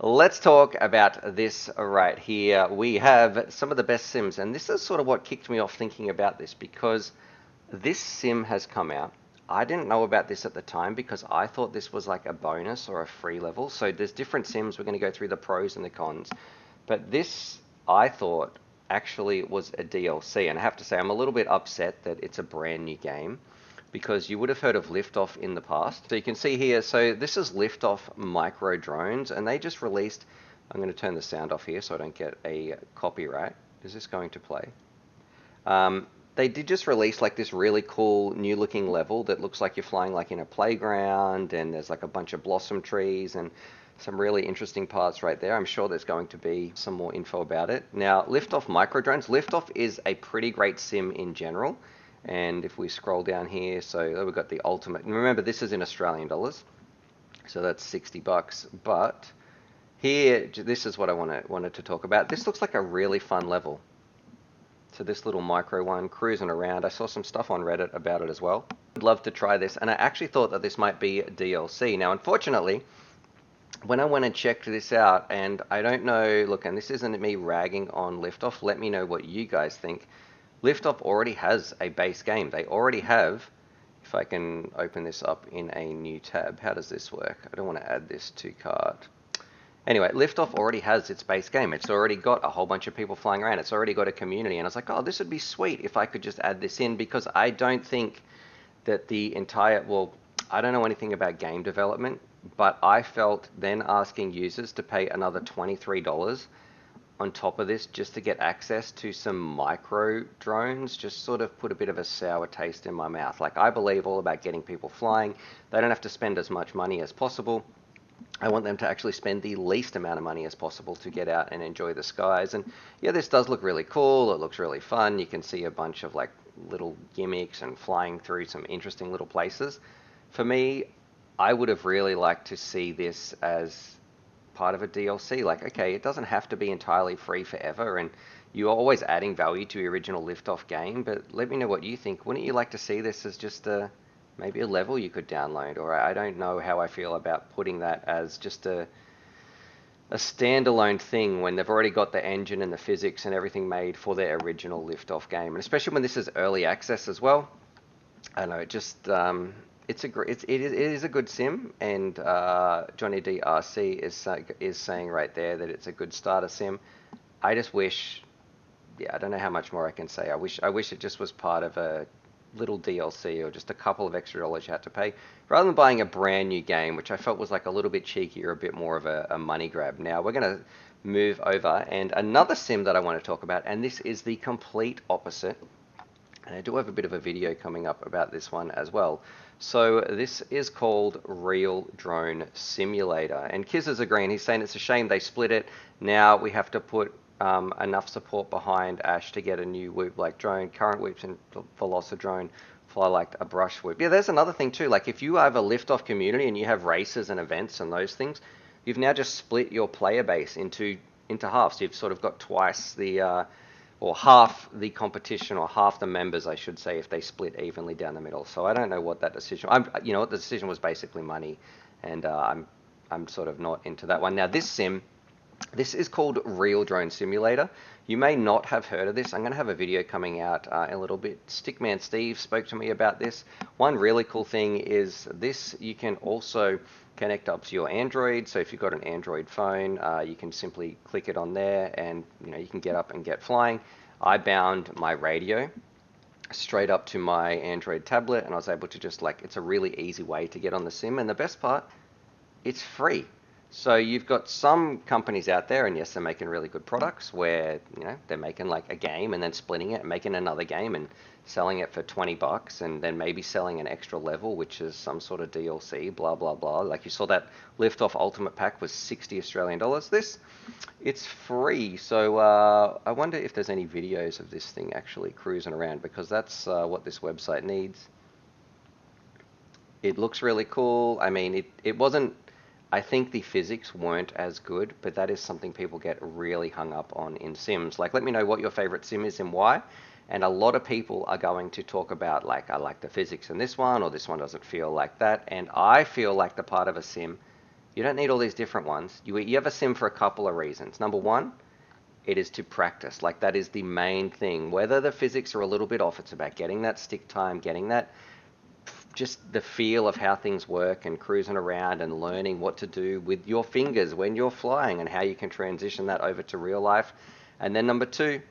Let's talk about this right here. We have some of the best sims, and this is sort of what kicked me off thinking about this because this sim has come out. I didn't know about this at the time because I thought this was like a bonus or a free level. So there's different sims. We're going to go through the pros and the cons. But this, I thought, actually was a DLC. And I have to say, I'm a little bit upset that it's a brand new game because you would have heard of Liftoff in the past. So you can see here, so this is Liftoff micro drones, and they just released, I'm going to turn the sound off here so I don't get a copyright. Is this going to play? They did just release like this really cool new looking level that looks like you're flying like in a playground, and there's like a bunch of blossom trees and some really interesting parts right there. I'm sure there's going to be some more info about it. Now, Liftoff micro drones. Liftoff is a pretty great sim in general. And if we scroll down here, so we've got the ultimate. And remember, this is in Australian dollars, so that's 60 bucks. But here, this is what I wanted to talk about. This looks like a really fun level. So this little micro one, cruising around. I saw some stuff on Reddit about it as well. I'd love to try this, and I actually thought that this might be a DLC. Now, unfortunately, when I went and checked this out, and I don't know, look, and this isn't me ragging on Liftoff, let me know what you guys think. Liftoff already has a base game. They already have, if I can open this up in a new tab, how does this work? I don't want to add this to cart. Anyway, Liftoff already has its base game. It's already got a whole bunch of people flying around. It's already got a community. And I was like, oh, this would be sweet if I could just add this in, because I don't think that the entire, well, I don't know anything about game development, but I felt then asking users to pay another $23 on top of this just to get access to some micro drones just sort of put a bit of a sour taste in my mouth. Like, I believe all about getting people flying. They don't have to spend as much money as possible. I want them to actually spend the least amount of money as possible to get out and enjoy the skies. And yeah, this does look really cool. It looks really fun. You can see a bunch of like little gimmicks and flying through some interesting little places. For me, I would have really liked to see this as part of a DLC. Like, okay, it doesn't have to be entirely free forever, and you're always adding value to the original Liftoff game, but let me know what you think. Wouldn't you like to see this as just maybe a level you could download? Or I don't know how I feel about putting that as just a standalone thing when they've already got the engine and the physics and everything made for their original Liftoff game, and especially when this is early access as well. I don't know, it just it is a good sim, and Johnny DRC is saying right there that it's a good starter sim. I just wish, yeah, I don't know how much more I can say. I wish it just was part of a little DLC or just a couple of extra dollars you had to pay, rather than buying a brand new game, which I felt was like a little bit cheeky or a bit more of a money grab. Now we're going to move over, and another sim that I want to talk about, and this is the complete opposite. And I do have a bit of a video coming up about this one as well. So this is called Real Drone Simulator. And Kiz is agreeing. He's saying it's a shame they split it. Now we have to put enough support behind Ash to get a new whoop-like drone. Current whoops in Veloc Drone fly like a brush whoop. Yeah, there's another thing too. Like, if you have a Liftoff community and you have races and events and those things, you've now just split your player base into half. So you've sort of got twice the or half the competition, or half the members, I should say, if they split evenly down the middle. So I don't know what that decision. You know what, the decision was basically money, and I'm sort of not into that one. Now this sim, this is called Real Drone Simulator. You may not have heard of this. I'm going to have a video coming out in a little bit. Stickman Steve spoke to me about this. One really cool thing is this, you can also connect up to your Android. So if you've got an Android phone, you can simply click it on there, and you can get up and get flying. I bound my radio straight up to my Android tablet, and I was able to just, like, it's a really easy way to get on the sim, and the best part, it's free. So you've got some companies out there, and yes, they're making really good products where, they're making like a game and then splitting it and making another game and selling it for 20 bucks, and then maybe selling an extra level, which is some sort of DLC, blah, blah, blah. Like, you saw that Liftoff Ultimate Pack was 60 Australian dollars. It's free. So I wonder if there's any videos of this thing actually cruising around, because that's what this website needs. It looks really cool. I mean, it wasn't, I think the physics weren't as good, but that is something people get really hung up on in sims. Like, let me know what your favorite sim is and why. And a lot of people are going to talk about, like, I like the physics in this one, or this one doesn't feel like that. And I feel like the part of a sim You don't need all these different ones. You have a sim for a couple of reasons. Number one, it is to practice. Like that is the main thing. Whether the physics are a little bit off, it's about getting that stick time, getting that just the feel of how things work and cruising around and learning what to do with your fingers when you're flying and how you can transition that over to real life. And then number two,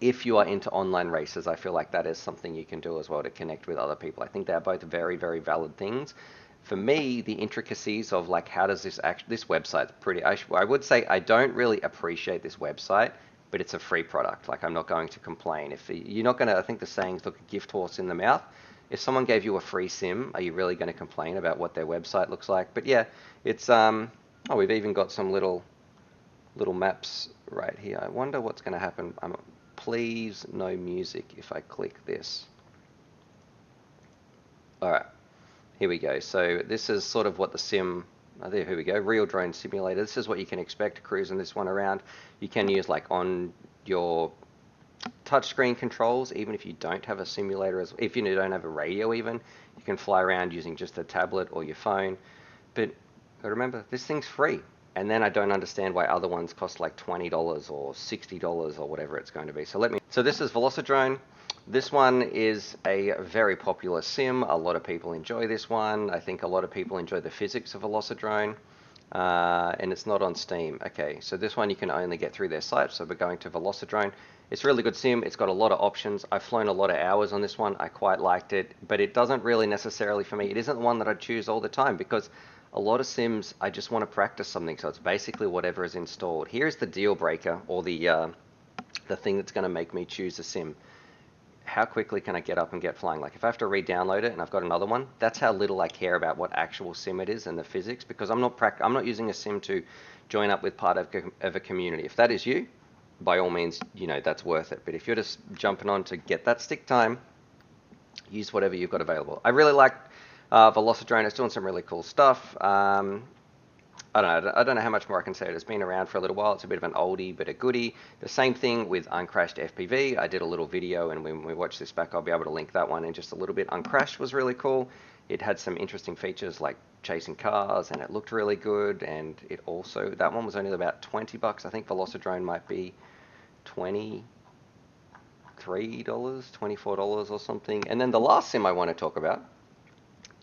if you are into online races, I feel like that is something you can do as well to connect with other people. I think they're both very, very valid things. For me, the intricacies of like how does this website's pretty. I would say I don't really appreciate this website, but it's a free product. Like I'm not going to complain. If you're not going to, I think the saying's look a gift horse in the mouth. If someone gave you a free sim, are you really going to complain about what their website looks like? But yeah, it's oh, we've even got some little maps right here. I wonder what's going to happen. Please no music if I click this. All right, here we go. So this is sort of what the sim, oh, there, here we go, Real Drone Simulator. This is what you can expect cruising this one around. You can use like on your touchscreen controls, even if you don't have a simulator, if you don't have a radio even, you can fly around using just a tablet or your phone. But remember, this thing's free. And then I don't understand why other ones cost like $20 or $60 or whatever it's going to be. So this is Veloc Drone. This one is a very popular sim. A lot of people enjoy this one. I think a lot of people enjoy the physics of Veloc Drone. And it's not on Steam. Okay, so this one you can only get through their site. So we're going to Veloc Drone. It's a really good sim. It's got a lot of options. I've flown a lot of hours on this one. I quite liked it, but it doesn't really necessarily for me. It isn't the one that I choose all the time because a lot of sims, I just want to practice something. So it's basically whatever is installed. Here's the deal breaker or the thing that's going to make me choose a sim. How quickly can I get up and get flying? Like if I have to re-download it and I've got another one, that's how little I care about what actual sim it is and the physics because I'm not using a sim to join up with part of a community. If that is you, by all means, that's worth it. But if you're just jumping on to get that stick time, use whatever you've got available. I really like Veloc Drone. It's doing some really cool stuff. I don't know how much more I can say. It's been around for a little while. It's a bit of an oldie, but a goodie. The same thing with Uncrashed FPV. I did a little video, and when we watch this back, I'll be able to link that one in just a little bit. Uncrashed was really cool. It had some interesting features like chasing cars, and it looked really good. And it also, that one was only about $20. I think Veloc Drone might be $23, $24 or something. And then the last sim I want to talk about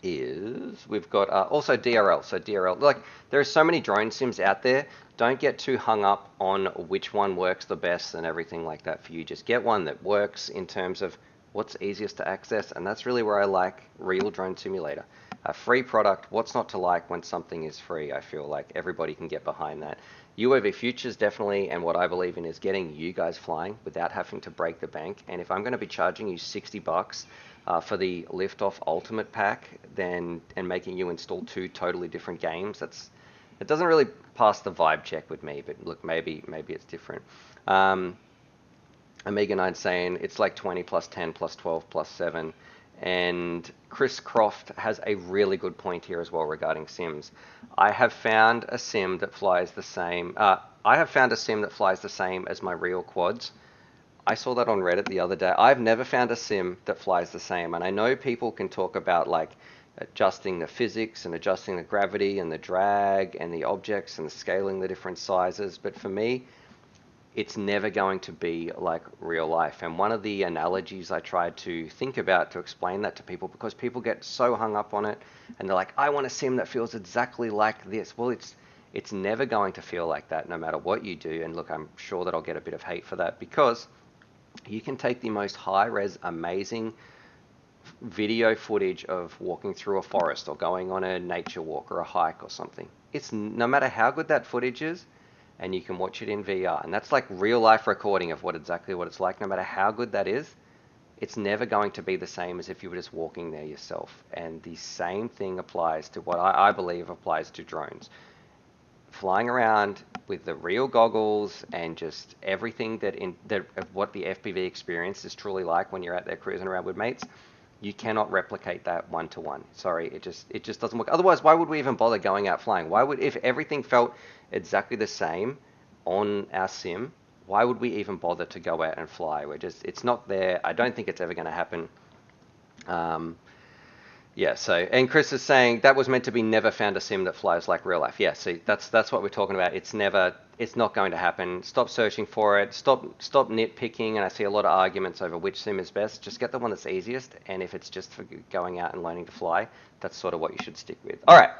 is we've got also DRL. So DRL, like there are so many drone sims out there. Don't get too hung up on which one works the best and everything like that for you. Just get one that works in terms of what's easiest to access, and that's really where I like Real Drone Simulator. A free product, what's not to like when something is free? I feel like everybody can get behind that. UAVfutures definitely, and what I believe in is getting you guys flying without having to break the bank. And if I'm going to be charging you $60 for the Liftoff Ultimate Pack, then and making you install two totally different games, it doesn't really pass the vibe check with me. But look, maybe it's different. Omega9 saying it's like 20 plus 10 plus 12 plus 7. And Chris Croft has a really good point here as well regarding sims. I have found a sim that flies the same. As my real quads. I saw that on Reddit the other day. I've never found a sim that flies the same. And I know people can talk about like adjusting the physics and adjusting the gravity and the drag and the objects and scaling the different sizes. But for me, it's never going to be like real life. And one of the analogies I tried to think about to explain that to people, because people get so hung up on it and they're like, I want a sim that feels exactly like this. Well, it's never going to feel like that no matter what you do. And look, I'm sure that I'll get a bit of hate for that because you can take the most high-res, amazing video footage of walking through a forest or going on a nature walk or a hike or something. It's no matter how good that footage is, and you can watch it in VR. And that's like real life recording of exactly what it's like. No matter how good that is, it's never going to be the same as if you were just walking there yourself. And the same thing applies to what I believe applies to drones. Flying around with the real goggles and just everything that what the FPV experience is truly like when you're out there cruising around with mates, you cannot replicate that one-to-one. Sorry, it just doesn't work. Otherwise, why would we even bother going out flying? If everything felt exactly the same on our sim, why would we even bother to go out and fly? It's not there. I don't think it's ever going to happen. Yeah, so, and Chris is saying that was meant to be never found a sim that flies like real life. Yeah, see, that's what we're talking about. It's not going to happen. Stop searching for it. Stop nitpicking. And I see a lot of arguments over which sim is best. Just get the one that's easiest. And if it's just for going out and learning to fly, that's sort of what you should stick with. All right.